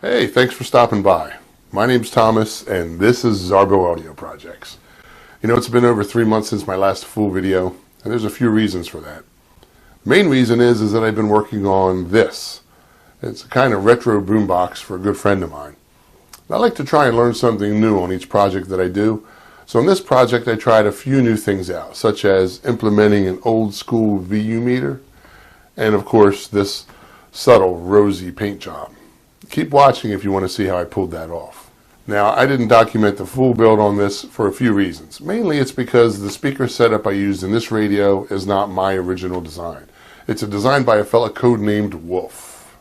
Hey, thanks for stopping by. My name's Thomas, and this is Zarbo Audio Projects. You know, it's been over 3 months since my last full video, and there's a few reasons for that. Main reason is that I've been working on this. It's a kind of retro boombox for a good friend of mine. I like to try and learn something new on each project that I do, so in this project I tried a few new things out, such as implementing an old school VU meter, and of course this subtle Rosy paint job. Keep watching if you want to see how I pulled that off. Now, I didn't document the full build on this for a few reasons. Mainly it's because the speaker setup I used in this radio is not my original design. It's a design by a fella codenamed Wolf.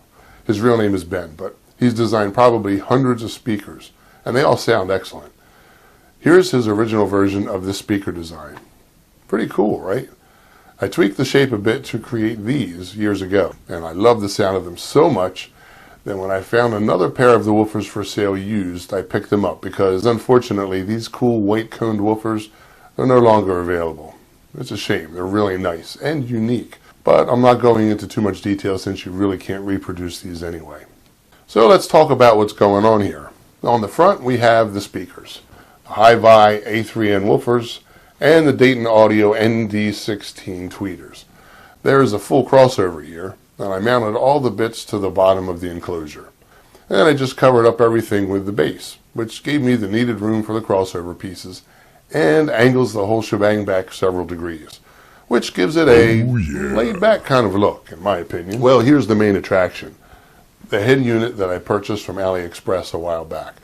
His real name is Ben, but he's designed probably hundreds of speakers, and they all sound excellent. Here's his original version of this speaker design. Pretty cool, right? I tweaked the shape a bit to create these years ago, and I love the sound of them so much. Then when I found another pair of the woofers for sale used, I picked them up because unfortunately these cool white coned woofers are no longer available. It's a shame. They're really nice and unique, but I'm not going into too much detail since you really can't reproduce these anyway. So let's talk about what's going on here. On the front we have the speakers, the Hi-Vi A3N woofers, and the Dayton Audio ND16 tweeters. There is a full crossover here, and I mounted all the bits to the bottom of the enclosure. And I just covered up everything with the base, which gave me the needed room for the crossover pieces and angles the whole shebang back several degrees, which gives it a laid-back kind of look, in my opinion. Well, here's the main attraction, the head unit that I purchased from AliExpress a while back.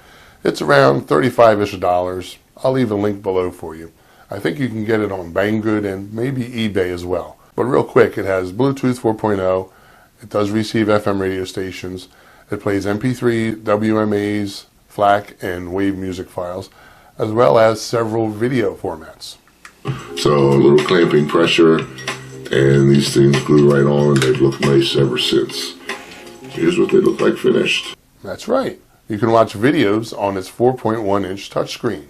It's around $35-ish. I'll leave a link below for you. I think you can get it on Banggood and maybe eBay as well. But real quick, it has Bluetooth 4.0, it does receive FM radio stations. It plays MP3, WMAs, FLAC, and WAVE music files, as well as several video formats. So a little clamping pressure, and these things glue right on, and they've looked nice ever since. Here's what they look like finished. That's right. You can watch videos on its 4.1-inch touchscreen.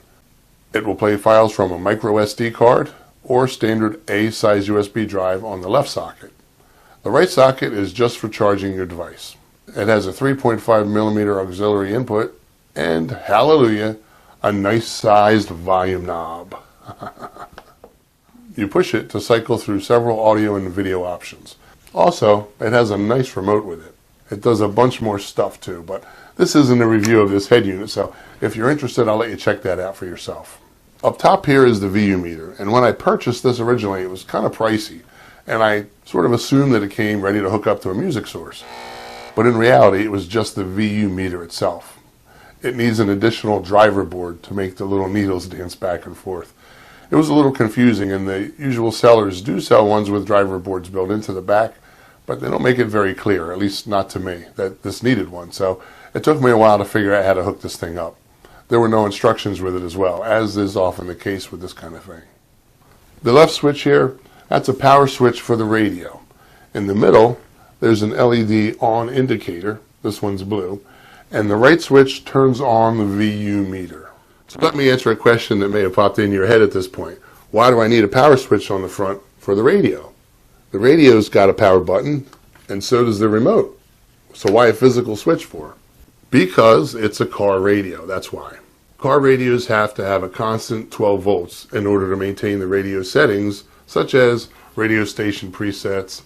It will play files from a micro SD card or standard A-size USB drive on the left socket. The right socket is just for charging your device. It has a 3.5mm auxiliary input and, hallelujah, a nice sized volume knob. You push it to cycle through several audio and video options. Also, it has a nice remote with it. It does a bunch more stuff too, but this isn't a review of this head unit, so if you're interested, I'll let you check that out for yourself. Up top here is the VU meter, and when I purchased this originally, it was kind of pricey. And I sort of assumed that it came ready to hook up to a music source. But in reality, it was just the VU meter itself. It needs an additional driver board to make the little needles dance back and forth. It was a little confusing, and the usual sellers do sell ones with driver boards built into the back, but they don't make it very clear, at least not to me, that this needed one. So it took me a while to figure out how to hook this thing up. There were no instructions with it as well, as is often the case with this kind of thing. The left switch here, that's a power switch for the radio. In the middle, there's an LED on indicator. This one's blue. And the right switch turns on the VU meter. So let me answer a question that may have popped in your head at this point. Why do I need a power switch on the front for the radio? The radio's got a power button, and so does the remote. So why a physical switch for? Because it's a car radio, that's why. Car radios have to have a constant 12 volts in order to maintain the radio settings, such as radio station presets,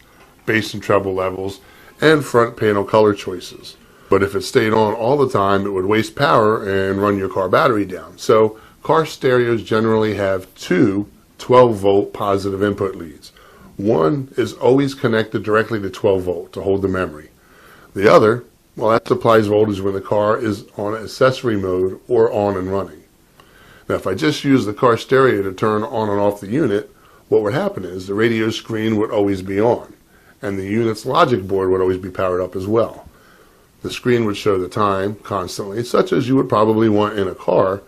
bass and treble levels, and front panel color choices. But if it stayed on all the time, it would waste power and run your car battery down. So car stereos generally have two 12-volt positive input leads. One is always connected directly to 12 volt to hold the memory. The other, well, that supplies voltage when the car is on accessory mode or on and running. Now, if I just use the car stereo to turn on and off the unit, what would happen is the radio screen would always be on, and the unit's logic board would always be powered up as well. The screen would show the time constantly, such as you would probably want in a car,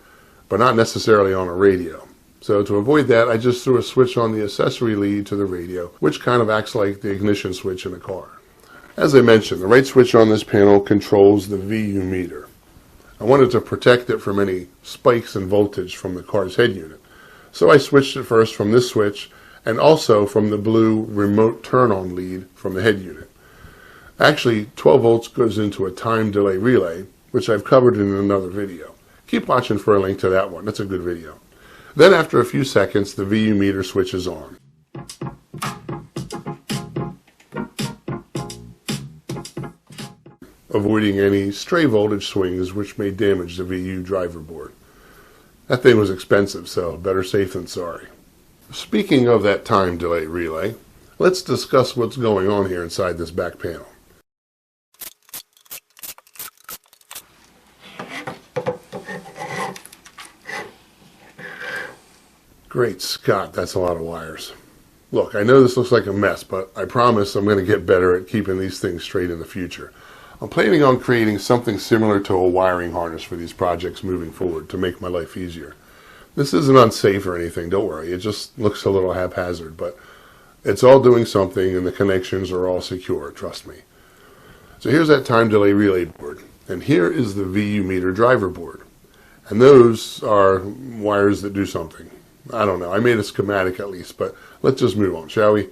but not necessarily on a radio. So to avoid that, I just threw a switch on the accessory lead to the radio, which kind of acts like the ignition switch in a car. As I mentioned, the right switch on this panel controls the VU meter. I wanted to protect it from any spikes in voltage from the car's head unit. So I switched it first from this switch and also from the blue remote turn-on lead from the head unit. Actually, 12 volts goes into a time delay relay, which I've covered in another video. Keep watching for a link to that one. That's a good video. Then after a few seconds, the VU meter switches on. Avoiding any stray voltage swings which may damage the VU driver board. That thing was expensive, so better safe than sorry. Speaking of that time delay relay, let's discuss what's going on here inside this back panel. Great Scott, that's a lot of wires. Look, I know this looks like a mess, but I promise I'm going to get better at keeping these things straight in the future. I'm planning on creating something similar to a wiring harness for these projects moving forward to make my life easier. This isn't unsafe or anything, don't worry. It just looks a little haphazard, but it's all doing something and the connections are all secure, trust me. So here's that time delay relay board, and here is the VU meter driver board. And those are wires that do something. I don't know, I made a schematic at least, but let's just move on, shall we?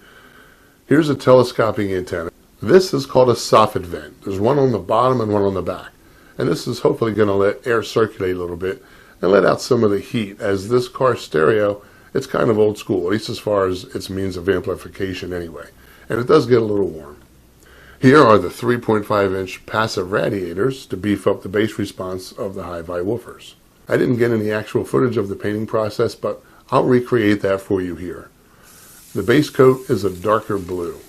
Here's a telescoping antenna. This is called a soffit vent. There's one on the bottom and one on the back. And this is hopefully going to let air circulate a little bit and let out some of the heat, as this car stereo, it's kind of old school, at least as far as its means of amplification anyway. And it does get a little warm. Here are the 3.5-inch passive radiators to beef up the bass response of the hi-fi woofers. I didn't get any actual footage of the painting process, but I'll recreate that for you here. The base coat is a darker blue.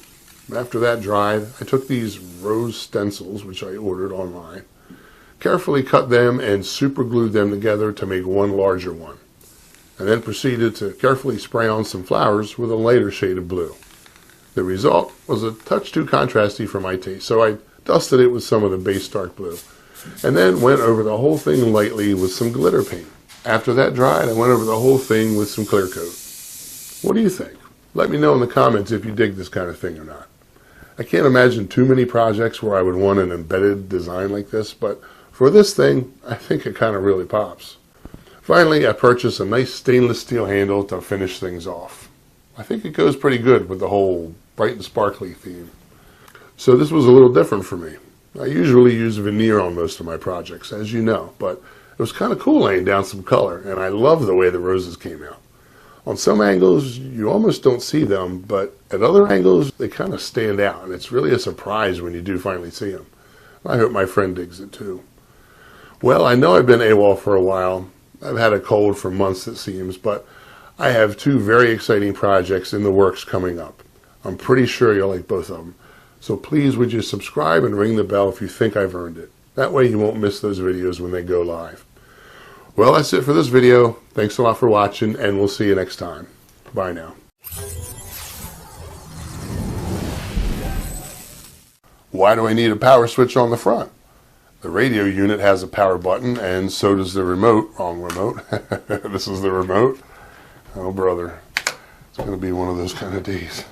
After that dried, I took these rose stencils, which I ordered online, carefully cut them and super glued them together to make one larger one, and then proceeded to carefully spray on some flowers with a lighter shade of blue. The result was a touch too contrasty for my taste, so I dusted it with some of the base dark blue, and then went over the whole thing lightly with some glitter paint. After that dried, I went over the whole thing with some clear coat. What do you think? Let me know in the comments if you dig this kind of thing or not. I can't imagine too many projects where I would want an embedded design like this, but for this thing, I think it kind of really pops. Finally, I purchased a nice stainless steel handle to finish things off. I think it goes pretty good with the whole bright and sparkly theme. So this was a little different for me. I usually use veneer on most of my projects, as you know, but it was kind of cool laying down some color, and I love the way the roses came out. On some angles, you almost don't see them, but at other angles, they kind of stand out, and it's really a surprise when you do finally see them. I hope my friend digs it too. Well, I know I've been AWOL for a while. I've had a cold for months, it seems, but I have two very exciting projects in the works coming up. I'm pretty sure you'll like both of them. So please, would you subscribe and ring the bell if you think I've earned it. That way you won't miss those videos when they go live. Well, that's it for this video. Thanks a lot for watching, and we'll see you next time. Bye now. Why do I need a power switch on the front? The radio unit has a power button, and so does the remote. Wrong remote. This is the remote. Oh, brother. It's going to be one of those kind of days.